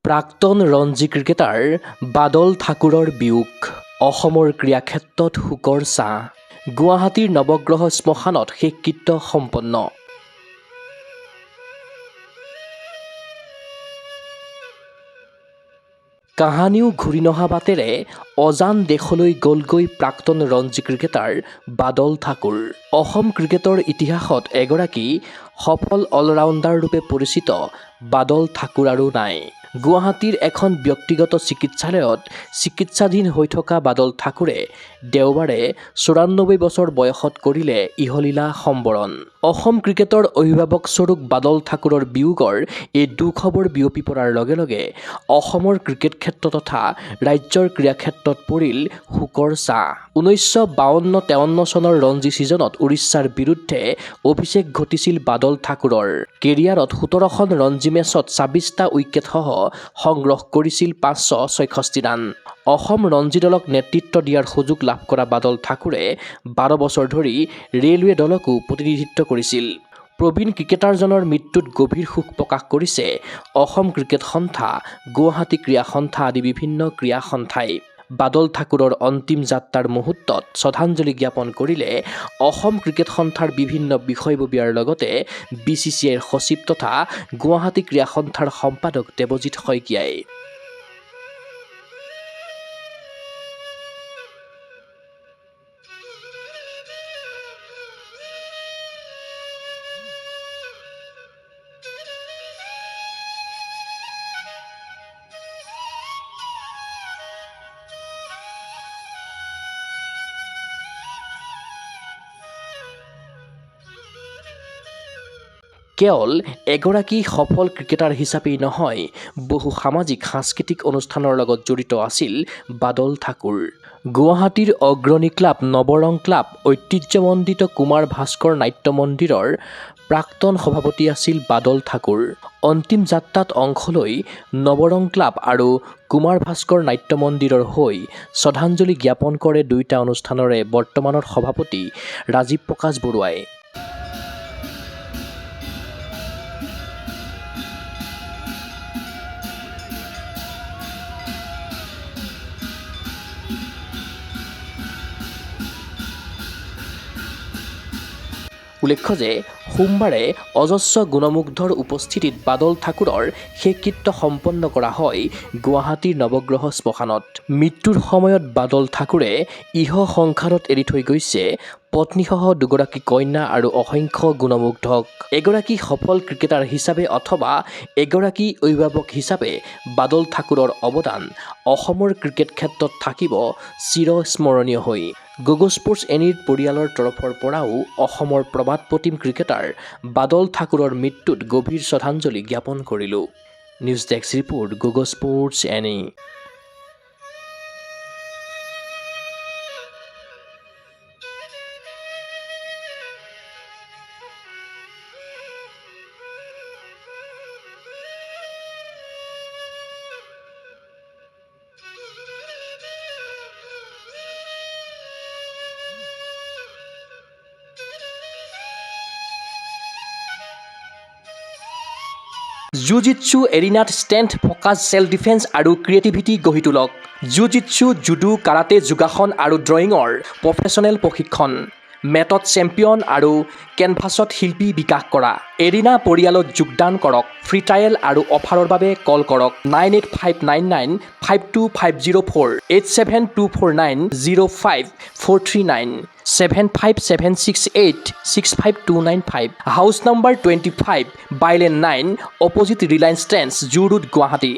প্ৰাক্তন ৰঞ্জী ক্ৰিকেটাৰ বাদল ঠাকুৰৰ বিয়োগ। অসমৰ ক্ৰীড়াক্ষেত্ৰত শোকৰ ছাঁ। গুৱাহাটীৰ নৱগ্ৰহ শ্মশানত শেষকৃত্য সম্পন্ন। কাহানিও ঘূৰি নহা বাটেৰে অজান দেশলৈ গ'লগৈ প্ৰাক্তন ৰঞ্জী ক্ৰিকেটাৰ বাদল ঠাকুৰ। অসম ক্ৰিকেটৰ ইতিহাসত এগৰাকী সফল অলৰাউণ্ডাৰ ৰূপে পৰিচিত বাদল ঠাকুৰ আৰু নাই। গুৱাহাটীৰ এখন ব্যক্তিগত চিকিৎসালয়ত চিকিৎসাধীন হৈ থকা বাদল ঠাকুৰে দেওবাৰে ৯৪ বছৰ বয়সত কৰিলে ইহলীলা সম্বৰণ। অসম ক্ৰিকেটৰ অভিভাৱকস্বৰূপ বাদল ঠাকুৰৰ বিয়োগৰ এই দুখবৰ বিয়পি পৰাৰ লগে লগে অসমৰ ক্ৰিকেট ক্ষেত্ৰ তথা ৰাজ্যৰ ক্ৰীড়া ক্ষেত্ৰত পৰিল শোকৰ ছাঁ। ১৯৫২-৫৩ চনৰ ৰঞ্জী ছিজনত উৰিষ্যাৰ বিৰুদ্ধে অভিষেক ঘটিছিল বাদল ঠাকুৰৰ। কেৰিয়াৰত ১৭খন ৰঞ্জী মেচত ২৬টা উইকেটসহ সংগ্ৰহ কৰিছিল ৫৬৬ ৰান। অসম ৰঞ্জী দলক নেতৃত্ব দিয়াৰ সুযোগ লাভ কৰা বাদল ঠাকুৰে ১২ বছৰ ধৰি ৰেলৱে দলকো প্ৰতিনিধিত্ব কৰিছিল। প্ৰবীণ ক্ৰিকেটাৰজনৰ মৃত্যুত গভীৰ শোক প্ৰকাশ কৰিছে অসম ক্ৰিকেট সন্থা, গুৱাহাটী ক্ৰীড়া সন্থা আদি বিভিন্ন ক্ৰীড়া সন্থাই। বাদল ঠাকুৰৰ অন্তিম যাত্ৰাৰ মুহূৰ্তত শ্ৰদ্ধাঞ্জলি জ্ঞাপন কৰিলে অসম ক্ৰিকেট সন্থাৰ বিভিন্ন বিষয়ববীয়াৰ লগতে BCCIৰ সচিব তথা গুৱাহাটী ক্ৰীড়া সন্থাৰ সম্পাদক দেৱজিৎ শইকীয়াই। কেৱল এগৰাকী সফল ক্ৰিকেটাৰ হিচাপেই নহয়, বহু সামাজিক সাংস্কৃতিক অনুষ্ঠানৰ লগত জড়িত আছিল বাদল ঠাকুৰ। গুৱাহাটীৰ অগ্ৰণী ক্লাব নৱৰং ক্লাব, ঐতিহ্যমণ্ডিত কুমাৰ ভাস্কৰ নাট্য মন্দিৰৰ প্ৰাক্তন সভাপতি আছিল বাদল ঠাকুৰ। অন্তিম যাত্ৰাত অংশ লৈ নৱৰং ক্লাব আৰু কুমাৰ ভাস্কৰ নাট্য মন্দিৰৰ হৈ শ্ৰদ্ধাঞ্জলি জ্ঞাপন কৰে দুয়োটা অনুষ্ঠানৰে বৰ্তমানৰ সভাপতি ৰাজীৱ প্ৰকাশ বৰুৱাই। উল্লেখ্য যে সোমবাৰে অজস্ৰ গুণমুগ্ধৰ উপস্থিতিত বাদল ঠাকুৰৰ শেষকৃত্য সম্পন্ন কৰা হয় গুৱাহাটীৰ নৱগ্ৰহ শ্মশানত। মৃত্যুৰ সময়ত বাদল ঠাকুৰে ইহ সংসাৰত এৰি থৈ গৈছে পত্নীসহ দুগৰাকী কন্যা আৰু অসংখ্য গুণমুগ্ধক। এগৰাকী সফল ক্ৰিকেটাৰ হিচাপে অথবা এগৰাকী অভিভাৱক হিচাপে বাদল ঠাকুৰৰ অৱদান অসমৰ ক্ৰিকেট ক্ষেত্ৰত থাকিব চিৰস্মৰণীয় হৈ। গগো স্পৰ্টছ এনিৰ পৰিয়ালৰ তৰফৰ পৰাও অসমৰ প্ৰবাদ প্ৰতিম ক্ৰিকেটাৰ বাদল ঠাকুৰৰ মৃত্যুত গভীৰ শ্ৰদ্ধাঞ্জলি জ্ঞাপন কৰিলোঁ। News desk report, Gogo sports ANI. Jujitsu এৰিনাত ষ্ট্ৰেংথ, ফ'কাছ, ছেল্ফ ডিফেন্স আৰু ক্ৰিয়েটিভিটি গঢ়ি তোলক। জুজিটছু, জুডো, কাৰাটে, যোগাসন আৰু ড্ৰয়িঙৰ প্ৰফেচনেল প্ৰশিক্ষণ। মেটত চেম্পিয়ন আৰু কেনভাছত শিল্পী বিকাশ কৰা। এৰিনা পৰিয়ালত যোগদান কৰক। ফ্ৰী ট্ৰায়েল আৰু অফাৰৰ বাবে কল কৰক 9859952504, 8724905439, 7576865295, house number 25, bylane 9, opposite Reliance Trends, zoo road, Guwahati.